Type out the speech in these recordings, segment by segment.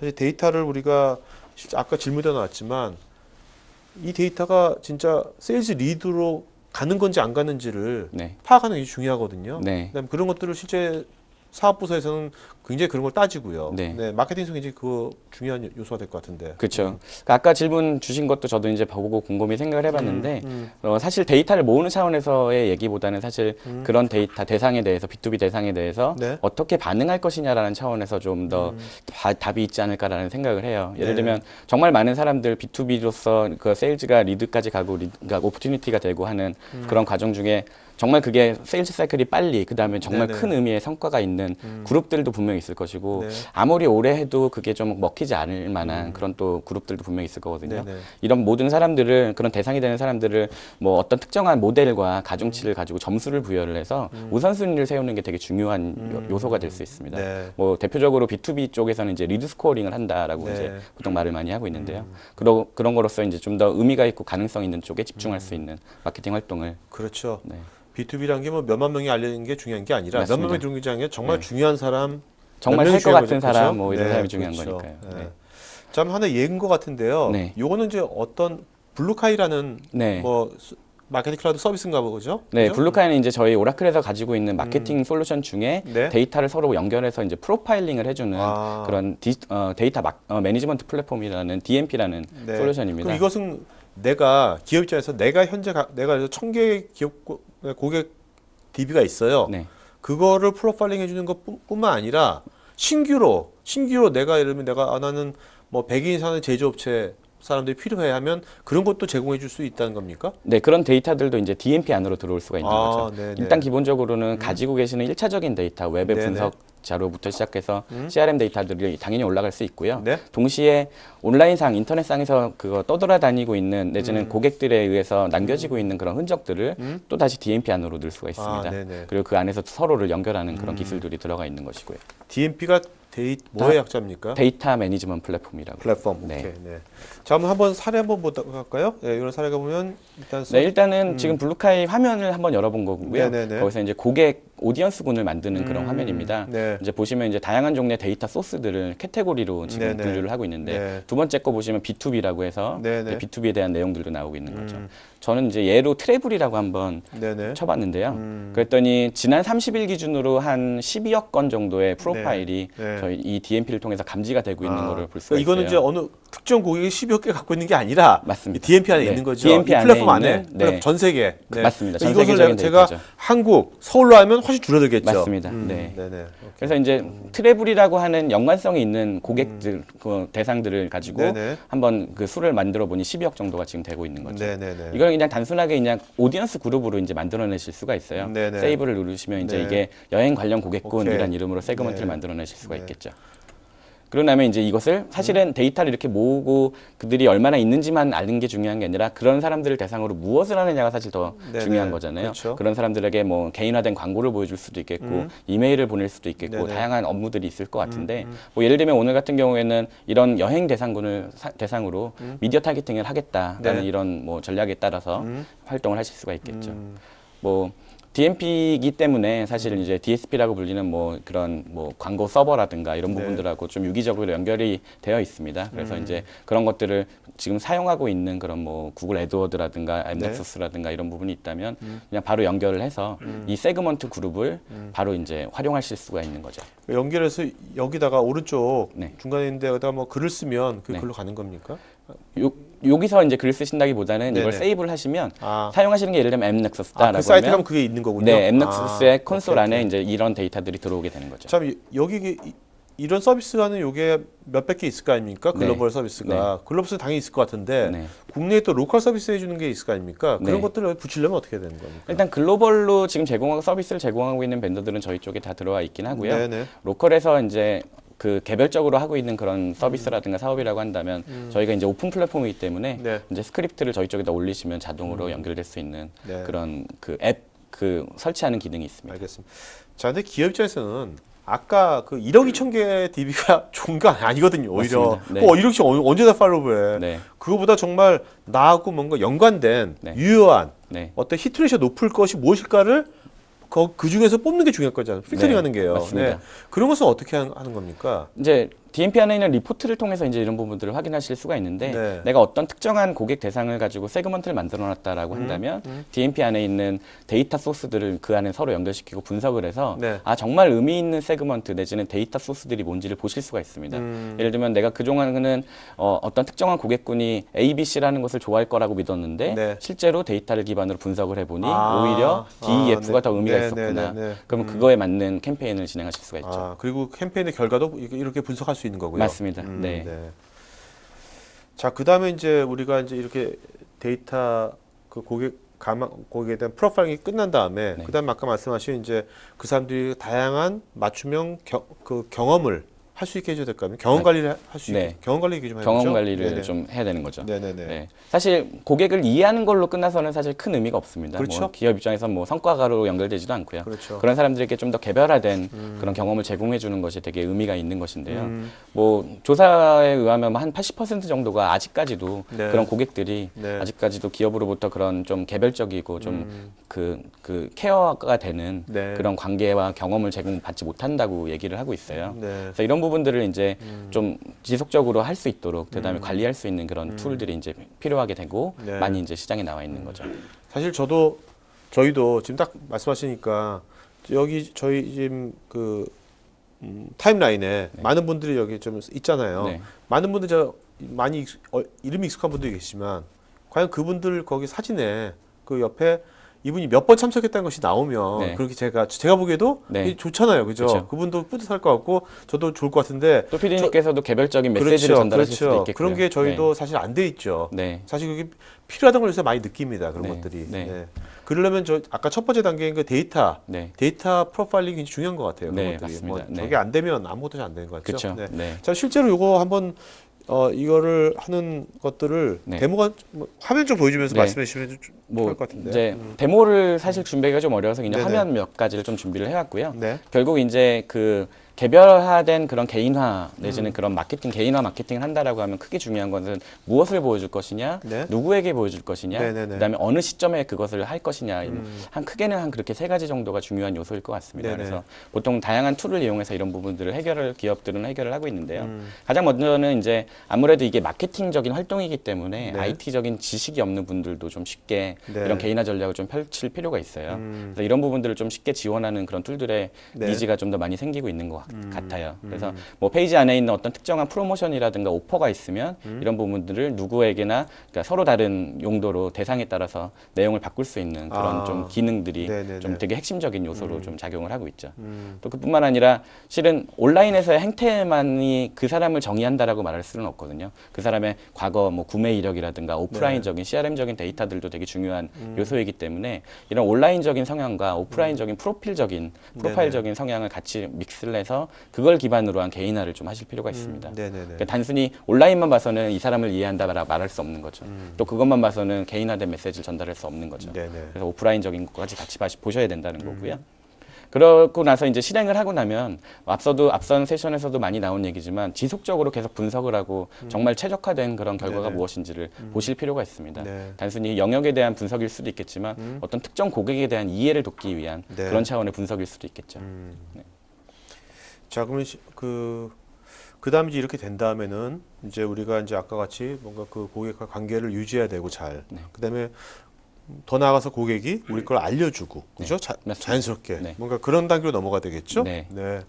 사실 데이터를 우리가 아까 질문도 나왔지만 이 데이터가 진짜 세일즈 리드로 가는 건지 안 가는지를 네. 파악하는 게 중요하거든요. 네. 그다음에 그런 것들을 실제 사업부서에서는 굉장히 그런 걸 따지고요. 네. 네, 마케팅에서 굉장히 그 중요한 요소가 될 것 같은데. 그렇죠. 그러니까 아까 질문 주신 것도 저도 이제 보고 곰곰이 생각을 해봤는데 음. 사실 데이터를 모으는 차원에서의 얘기보다는 사실 그런 데이터 대상에 대해서 B2B 대상에 대해서 네. 어떻게 반응할 것이냐라는 차원에서 좀 더 답이 있지 않을까라는 생각을 해요. 예를 네. 들면 정말 많은 사람들 B2B로서 그 세일즈가 리드까지 가고 그러니까 오퍼튜니티가 되고 하는 그런 과정 중에 정말 그게 세일즈 사이클이 빨리 그다음에 정말 네네. 큰 의미의 성과가 있는 그룹들도 분명히 있을 것이고 네. 아무리 오래 해도 그게 좀 먹히지 않을 만한 그런 또 그룹들도 분명히 있을 거거든요. 네네. 이런 모든 사람들을 그런 대상이 되는 사람들을 뭐 어떤 특정한 모델과 가중치를 가지고 점수를 부여를 해서 우선순위를 세우는 게 되게 중요한 요소가 될 수 있습니다. 네. 뭐 대표적으로 B2B 쪽에서는 이제 리드 스코어링을 한다라고 네. 이제 보통 말을 많이 하고 있는데요. 그런 거로서 이제 좀 더 의미가 있고 가능성 있는 쪽에 집중할 수 있는 마케팅 활동을 그렇죠. 네. B2B라는 게 뭐 몇만 명이 알리는 게 중요한 게 아니라 맞습니다. 몇만 명이 들어오는 게 중요한 게 정말 네. 중요한 사람 정말 몇 명이 할 것 중요한 같은 거죠. 사람 그렇죠? 뭐 이런 네, 사람이 중요한 그렇죠. 거니까요. 네. 네. 참 하나 예인 것 같은데요. 네. 요거는 이제 어떤 블루카이라는 네. 뭐 마케팅 클라우드 서비스인가 보죠? 네, 그죠? 블루카이는 이제 저희 오라클에서 가지고 있는 마케팅 솔루션 중에 네. 데이터를 서로 연결해서 이제 프로파일링을 해주는 아. 그런 데이터 매니지먼트 플랫폼이라는 DMP라는 네. 솔루션입니다. 그럼 이것은 내가 기업 입장에서 내가 현재 내가 1,000개의 기업 고객 DB가 있어요. 네. 그거를 프로파일링 해주는 것뿐만 아니라 신규로 내가 예를 들면 나는 뭐 100인 사는 제조업체 사람들이 필요해 하면 그런 것도 제공해 줄 수 있다는 겁니까? 네, 그런 데이터들도 이제 DMP 안으로 들어올 수가 있는 아, 거죠. 네네. 일단 기본적으로는 가지고 계시는 1차적인 데이터, 웹의 네네. 분석자로부터 시작해서 CRM 데이터들이 당연히 올라갈 수 있고요. 네. 동시에 온라인상, 인터넷상에서 그거 떠돌아다니고 있는 내지는 고객들에 의해서 남겨지고 있는 그런 흔적들을 또 다시 DMP 안으로 넣을 수가 있습니다. 아, 네네. 그리고 그 안에서 서로를 연결하는 그런 기술들이 들어가 있는 것이고요. DMP가 뭐의 약자입니까? 데이터 매니지먼트 플랫폼이라고. 플랫폼. 네. 오케이. 네. 자, 한번 사례 한번 보도록 할까요? 네, 이런 사례가 보면 일단 네, 일단은 지금 블루카이 화면을 한번 열어본 거고요. 네네네. 거기서 이제 고객 오디언스군을 만드는 그런 화면입니다. 네. 이제 보시면 이제 다양한 종류의 데이터 소스들을 카테고리로 지금 네네. 분류를 하고 있는데 네. 두 번째 거 보시면 B2B라고 해서 네네. B2B에 대한 내용들도 나오고 있는 거죠. 저는 이제 예로 트래블이라고 한번 네네. 쳐봤는데요. 그랬더니 지난 30일 기준으로 한 12억 건 정도의 프로파일이 네. 저희 이 DMP를 통해서 감지가 되고 있는 거를 볼 수가 그러니까 있어요. 이거는 이제 어느 특정 고객이 10여 개 갖고 있는 게 아니라 맞습니다. 이 DMP 안에 네. 있는 거죠. DMP 이 안에 플랫폼 안에 있는, 네. 전 세계. 네. 맞습니다. 전 이것을 세계적인 제가 데이터죠. 한국 서울로 하면 훨씬 줄어들겠죠. 맞습니다. 네. 네네. 오케이. 그래서 이제 트래블이라고 하는 연관성이 있는 고객들, 그 대상들을 가지고 네네. 한번 그 수를 만들어 보니 12억 정도가 지금 되고 있는 거죠. 네네네. 이걸 그냥 단순하게 그냥 오디언스 그룹으로 이제 만들어내실 수가 있어요. 네네. 세이브를 누르시면 이제 네. 이게 여행 관련 고객군이라는 오케이. 이름으로 세그먼트를 네. 만들어내실 수가 네. 있겠죠. 그러고 나면 이제 이것을 사실은 데이터를 이렇게 모으고 그들이 얼마나 있는지만 아는 게 중요한 게 아니라 그런 사람들을 대상으로 무엇을 하느냐가 사실 더 네네. 중요한 거잖아요. 그렇죠. 그런 사람들에게 뭐 개인화된 광고를 보여줄 수도 있겠고 이메일을 보낼 수도 있겠고 네네. 다양한 업무들이 있을 것 같은데 뭐 예를 들면 오늘 같은 경우에는 이런 여행 대상군을 대상으로 미디어 타겟팅을 하겠다라는 네. 이런 뭐 전략에 따라서 활동을 하실 수가 있겠죠. 뭐 DMP이기 때문에 사실은 이제 DSP라고 불리는 뭐 그런 뭐 광고 서버라든가 이런 네. 부분들하고 좀 유기적으로 연결이 되어 있습니다. 그래서 이제 그런 것들을 지금 사용하고 있는 그런 뭐 구글 애드워드라든가 앱넥서스라든가 이런 부분이 있다면 그냥 바로 연결을 해서 이 세그먼트 그룹을 바로 이제 활용하실 수가 있는 거죠. 연결해서 여기다가 오른쪽 네. 중간에 있는 데다가 뭐 글을 쓰면 그 네. 글로 가는 겁니까? 여기서 이제 글을 쓰신다기보다는 이걸 네네. 세이브를 하시면 아. 사용하시는 게 예를 들면 앱넥서스다라고 그 사이트 하면 가면 그게 있는 거군요. 네, 앱넥서스의 아, 콘솔 오케이, 안에 오케이. 이제 이런 데이터들이 들어오게 되는 거죠. 참 여기 이런 서비스가는 요게 몇백 개 있을 거 아닙니까? 글로벌 네. 서비스가. 글로벌 서비스 당연히 있을 것 같은데 네. 국내에 또 로컬 서비스 해주는 게 있을 거 아닙니까? 그런 네. 것들을 붙이려면 어떻게 되는 겁니까? 일단 글로벌로 지금 제공하고 서비스를 제공하고 있는 벤더들은 저희 쪽에 다 들어와 있긴 하고요. 네네. 로컬에서 이제 그 개별적으로 하고 있는 그런 서비스라든가 사업이라고 한다면 저희가 이제 오픈 플랫폼이기 때문에 네. 이제 스크립트를 저희 쪽에다 올리시면 자동으로 연결될 수 있는 네. 그런 그 앱 그 설치하는 기능이 있습니다. 알겠습니다. 자, 근데 기업 입장에서는 아까 그 1억 2천 개 DB가 좋은 거 아니거든요. 오히려 맞습니다. 네. 1억 2천 언제 다 팔로우해? 네. 그거보다 정말 나하고 뭔가 연관된 네. 유효한 네. 어떤 히트레이션 높을 것이 무엇일까를 그 중에서 뽑는 게 중요할 거잖아요. 필터링 네, 하는 게요. 맞습니다. 그런 것은 어떻게 하는 겁니까? 이제 DMP 안에 있는 리포트를 통해서 이제 이런 부분들을 확인하실 수가 있는데 네. 내가 어떤 특정한 고객 대상을 가지고 세그먼트를 만들어놨다라고 한다면 DMP 안에 있는 데이터 소스들을 그 안에 서로 연결시키고 분석을 해서 네. 아 정말 의미 있는 세그먼트 내지는 데이터 소스들이 뭔지를 보실 수가 있습니다. 예를 들면 내가 그동안은 어떤 특정한 고객군이 A, B, C라는 것을 좋아할 거라고 믿었는데 네. 실제로 데이터를 기반으로 분석을 해보니 아. 오히려 D, F가 네. 더 의미가 네, 있었구나. 네, 네, 네. 그러면 그거에 맞는 캠페인을 진행하실 수가 있죠. 아, 그리고 캠페인의 결과도 이렇게 분석할 수 있는 거고요. 맞습니다. 네. 자, 그다음에 이제 우리가 이제 이렇게 데이터 그 고객에 대한 프로파일링이 끝난 다음에 네. 그다음에 아까 말씀하신 이제 그 사람들이 다양한 맞춤형 경험을 할 수 있게 해줘야 될 거 아니에요? 경험 관리를 할 수 있게 네. 경험 관리 좀 해야죠. 경험 관리를 좀 해야 되는 거죠. 네네네. 네. 사실 고객을 이해하는 걸로 끝나서는 사실 큰 의미가 없습니다. 그렇죠. 뭐 기업 입장에서 뭐 성과가로 연결되지도 않고요. 그렇죠. 그런 사람들에게 좀 더 개별화된 그런 경험을 제공해 주는 것이 되게 의미가 있는 것인데요. 뭐 조사에 의하면 한 80% 정도가 아직까지도 네. 그런 고객들이 네. 아직까지도 기업으로부터 그런 좀 개별적이고 좀 그 케어가 되는 네. 그런 관계와 경험을 제공받지 못한다고 얘기를 하고 있어요. 네. 그래서 이런 부분들을 이제 좀 지속적으로 할 수 있도록 그다음에 관리할 수 있는 그런 툴들이 이제 필요하게 되고 네. 많이 이제 시장에 나와 있는 거죠. 사실 저희도 지금 딱 말씀하시니까 여기 저희 지금 그 타임라인에 많은 분들이 여기 좀 있잖아요. 네. 많은 분들이 많이 이름이 익숙한 분들이 계시지만 과연 그분들 거기 사진에 그 옆에 이분이 몇 번 참석했다는 것이 나오면 네. 그렇게 제가 보기에도 네. 이게 좋잖아요, 그죠? 그렇죠. 그분도 뿌듯할 것 같고 저도 좋을 것 같은데 또 PD님께서도 개별적인 메시지를 전달하실 수도 있겠고요. 그런 게 저희도 사실 안 돼 있죠. 네. 사실 그게 필요하다는 걸 요새 많이 느낍니다. 그런 네. 것들이. 네. 네. 그러려면 아까 첫 번째 단계인 그 데이터 프로파일링이 굉장히 중요한 것 같아요. 그런 네, 것들이. 맞습니다. 네. 저게 안 되면 아무것도 안 되는 것 같죠. 그렇죠. 네. 자, 실제로 이거 한번 이거를 하는 것들을 네. 데모가 화면 좀 보여주면서 네. 말씀해 주시면 좀 뭐 좋을 것 같은데. 이제 데모를 사실 준비하기가 좀 어려워서 그냥 네네. 화면 몇 가지를 좀 준비를 해왔고요. 네. 결국 이제 그 개별화된 그런 개인화 내지는 그런 개인화 마케팅을 한다라고 하면 크게 중요한 것은 무엇을 보여줄 것이냐, 네. 누구에게 보여줄 것이냐, 네네네. 그다음에 어느 시점에 그것을 할 것이냐, 한 크게는 한 그렇게 세 가지 정도가 중요한 요소일 것 같습니다. 네네. 그래서 보통 다양한 툴을 이용해서 이런 부분들을 기업들은 해결을 하고 있는데요. 가장 먼저는 이제 아무래도 이게 마케팅적인 활동이기 때문에 네. IT적인 지식이 없는 분들도 좀 쉽게 네. 이런 개인화 전략을 좀 펼칠 필요가 있어요. 그래서 이런 부분들을 좀 쉽게 지원하는 그런 툴들의 네. 니즈가 좀 더 많이 생기고 있는 것 같아요. 그래서 뭐 페이지 안에 있는 어떤 특정한 프로모션이라든가 오퍼가 있으면 이런 부분들을 누구에게나 그러니까 서로 다른 용도로 대상에 따라서 내용을 바꿀 수 있는 그런 아. 좀 기능들이 네네네. 좀 되게 핵심적인 요소로 좀 작용을 하고 있죠. 또 그뿐만 아니라 실은 온라인에서의 행태만이 그 사람을 정의한다라고 말할 수는 없거든요. 그 사람의 과거 뭐 구매 이력이라든가 오프라인적인 CRM적인 데이터들도 되게 중요한 요소이기 때문에 이런 온라인적인 성향과 오프라인적인 프로파일적인 성향을 같이 믹스를 해서 그걸 기반으로 한 개인화를 좀 하실 필요가 있습니다. 네네네. 그러니까 단순히 온라인만 봐서는 이 사람을 이해한다라고 말할 수 없는 거죠. 또 그것만 봐서는 개인화된 메시지를 전달할 수 없는 거죠. 네네. 그래서 오프라인적인 것까지 같이 보셔야 된다는 거고요. 그러고 나서 이제 실행을 하고 나면 앞선 세션에서도 많이 나온 얘기지만 지속적으로 계속 분석을 하고 정말 최적화된 그런 결과가 네네. 무엇인지를 보실 필요가 있습니다. 네. 단순히 영역에 대한 분석일 수도 있겠지만 어떤 특정 고객에 대한 이해를 돕기 위한 네. 그런 차원의 분석일 수도 있겠죠. 네. 자, 그러면 그다음에 이제 이렇게 된 다음에는 이제 우리가 이제 아까 같이 뭔가 그 고객과 관계를 유지해야 되고 잘. 네. 그다음에 더 나아가서 고객이 우리 걸 알려주고, 그죠? 맞습니다. 자연스럽게 네. 뭔가 그런 단계로 넘어가 되겠죠? 네. 네.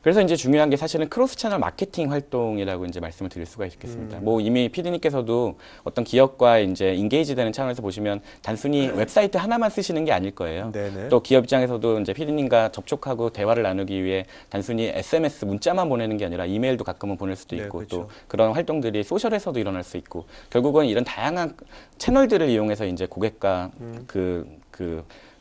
그래서 이제 중요한 게 사실은 크로스 채널 마케팅 활동이라고 이제 말씀을 드릴 수가 있겠습니다. 뭐 이미 PD님께서도 어떤 기업과 이제 인게이지 되는 차원에서 보시면 단순히 웹사이트 하나만 쓰시는 게 아닐 거예요. 네네. 또 기업 입장에서도 이제 PD님과 접촉하고 대화를 나누기 위해 단순히 SMS 문자만 보내는 게 아니라 이메일도 가끔은 보낼 수도 네, 있고 그렇죠. 또 그런 활동들이 소셜에서도 일어날 수 있고 결국은 이런 다양한 채널들을 이용해서 이제 고객과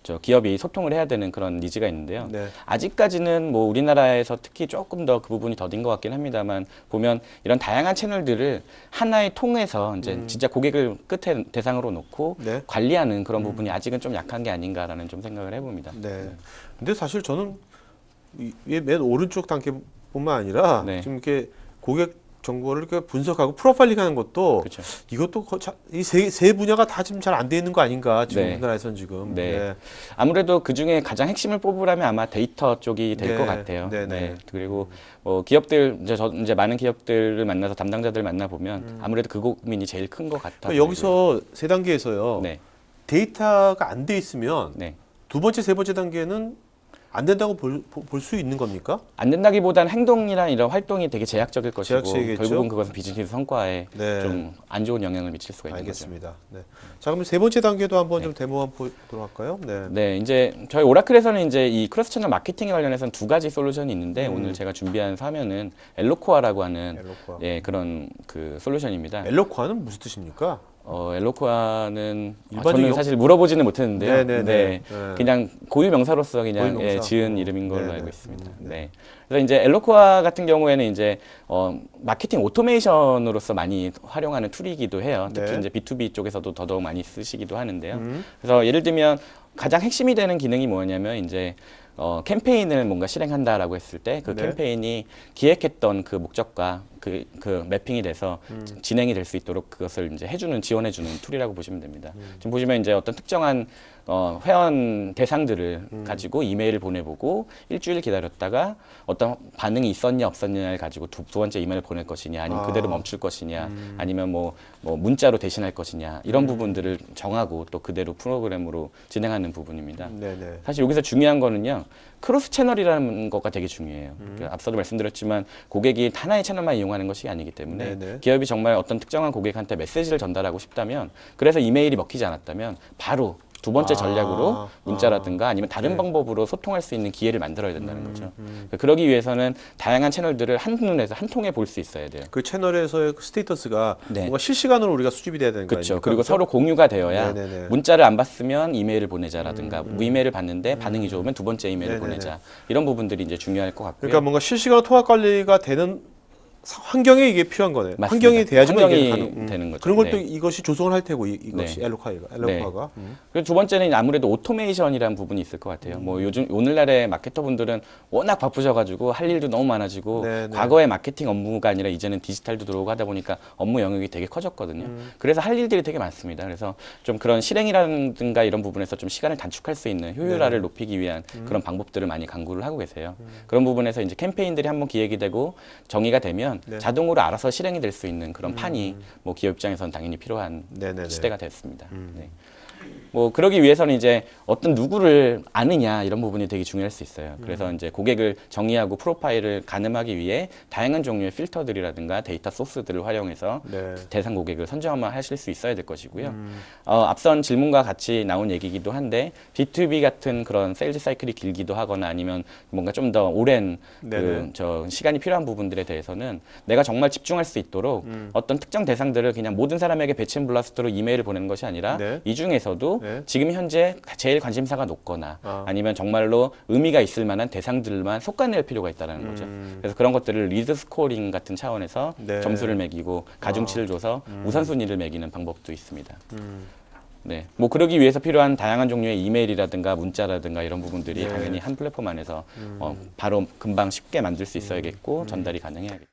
저 기업이 소통을 해야 되는 그런 니즈가 있는데요. 네. 아직까지는 뭐 우리나라에서 특히 조금 더 그 부분이 더딘 것 같긴 합니다만 보면 이런 다양한 채널들을 하나의 통해서 이제 진짜 고객을 끝에 대상으로 놓고 네. 관리하는 그런 부분이 아직은 좀 약한 게 아닌가라는 좀 생각을 해봅니다. 네. 근데 사실 저는 맨 오른쪽 단계뿐만 아니라 네. 지금 이렇게 고객 정보를 이렇게 분석하고 프로파일링하는 것도 그렇죠. 이것도 이 세 분야가 다 지금 잘 안 돼 있는 거 아닌가 지금 네. 우리나라에서는 지금. 네. 아무래도 그 중에 가장 핵심을 뽑으라면 아마 데이터 쪽이 될 것 네. 같아요. 네, 네. 네. 그리고 기업들 이제 많은 기업들을 만나서 담당자들 만나 보면 아무래도 그 고민이 제일 큰 것 같아요. 그러니까 여기서 세 단계에서요. 네. 데이터가 안 돼 있으면 네. 두 번째, 세 번째 단계는 안 된다고 볼 수 있는 겁니까? 안 된다기보다는 행동이나 이런 활동이 되게 제약적일 것이고 제약적이겠죠? 결국은 그것은 비즈니스 성과에 네. 좀 안 좋은 영향을 미칠 수가 있는 알겠습니다. 네. 자, 그럼 세 번째 단계도 한번 네. 좀 데모 한번 보도록 할까요? 네. 거죠. 네, 이제 저희 오라클에서는 이제 이 크로스 채널 마케팅에 관련해서는 두 가지 솔루션이 있는데 오늘 제가 준비한 화면은 엘로코아라고 하는 엘로코아. 예, 그런 그 솔루션입니다. 엘로코아는 무슨 뜻입니까? 엘로코아는 일반적인 저는 영- 사실 물어보지는 못했는데요. 네네네. 네, 네. 그냥 고유 명사로서 그냥 고유 명사. 지은 이름인 걸로 네네. 알고 있습니다. 네. 네. 그래서 이제 엘로코아 같은 경우에는 이제 마케팅 오토메이션으로서 많이 활용하는 툴이기도 해요. 특히 네. 이제 B2B 쪽에서도 더더욱 많이 쓰시기도 하는데요. 그래서 예를 들면 가장 핵심이 되는 기능이 뭐냐면 이제 캠페인을 뭔가 실행한다라고 했을 때 그 네. 캠페인이 기획했던 그 목적과 그 매핑이 돼서 진행이 될 수 있도록 그것을 이제 지원해주는 툴이라고 보시면 됩니다. 지금 보시면 이제 어떤 특정한 회원 대상들을 가지고 이메일을 보내보고 일주일 기다렸다가 어떤 반응이 있었냐 없었냐를 가지고 두 번째 이메일을 보낼 것이냐 아니면 그대로 멈출 것이냐 아니면 뭐 문자로 대신할 것이냐 이런 부분들을 정하고 또 그대로 프로그램으로 진행하는 부분입니다. 네네. 사실 여기서 중요한 거는요. 크로스 채널이라는 거가 되게 중요해요. 그러니까 앞서도 말씀드렸지만 고객이 하나의 채널만 이용하는 것이 아니기 때문에 네네. 기업이 정말 어떤 특정한 고객한테 메시지를 전달하고 싶다면 그래서 이메일이 먹히지 않았다면 바로 두 번째 전략으로 문자라든가 아니면 다른 네. 방법으로 소통할 수 있는 기회를 만들어야 된다는 거죠. 그러기 위해서는 다양한 채널들을 한눈에서 한 통에 볼 수 있어야 돼요. 그 채널에서의 그 스테이터스가 네. 뭔가 실시간으로 우리가 수집이 돼야 되는 거 그렇죠. 아닙니까? 그리고 그렇죠? 서로 공유가 되어야 네네네. 문자를 안 받으면 이메일을 보내자라든가 이메일을 봤는데 반응이 좋으면 두 번째 이메일을 네네네. 보내자. 이런 부분들이 이제 중요할 것 같고요. 그러니까 뭔가 실시간 통합 관리가 되는 환경에 이게 필요한 거네. 맞습니다. 환경이 돼야지만 환경이 이게 가능. 되는 거죠. 그런 걸 또 네. 이것이 조성을 할 테고 이것이 네. 엘로코아가. 그리고 두 번째는 아무래도 오토메이션이라는 부분이 있을 것 같아요. 뭐 요즘 오늘날의 마케터분들은 워낙 바쁘셔가지고 할 일도 너무 많아지고 네, 네. 과거의 마케팅 업무가 아니라 이제는 디지털도 들어오고 하다 보니까 업무 영역이 되게 커졌거든요. 그래서 할 일들이 되게 많습니다. 그래서 좀 그런 실행이라든가 이런 부분에서 좀 시간을 단축할 수 있는 효율화를 높이기 위한 그런 방법들을 많이 강구를 하고 계세요. 그런 부분에서 이제 캠페인들이 한번 기획이 되고 정의가 되면 네. 자동으로 알아서 실행이 될 수 있는 그런 판이 뭐 기업 입장에서는 당연히 필요한 네네네. 시대가 됐습니다. 네. 뭐 그러기 위해서는 이제 어떤 누구를 아느냐 이런 부분이 되게 중요할 수 있어요. 그래서 이제 고객을 정의하고 프로파일을 가늠하기 위해 다양한 종류의 필터들이라든가 데이터 소스들을 활용해서 네. 대상 고객을 선정만 하실 수 있어야 될 것이고요. 앞선 질문과 같이 나온 얘기이기도 한데 B2B 같은 그런 세일즈 사이클이 길기도 하거나 아니면 뭔가 좀 더 오랜 네네. 시간이 필요한 부분들에 대해서는 내가 정말 집중할 수 있도록 어떤 특정 대상들을 그냥 모든 사람에게 배치 블라스트로 이메일을 보내는 것이 아니라 네. 이 중에서도 네. 지금 현재 제일 관심사가 높거나 아. 아니면 정말로 의미가 있을 만한 대상들만 솎아낼 필요가 있다는 거죠. 그래서 그런 것들을 리드 스코어링 같은 차원에서 네. 점수를 매기고 가중치를 줘서 우선순위를 매기는 방법도 있습니다. 네, 뭐 그러기 위해서 필요한 다양한 종류의 이메일이라든가 문자라든가 이런 부분들이 네. 당연히 한 플랫폼 안에서 바로 금방 쉽게 만들 수 있어야겠고 전달이 가능해야겠죠.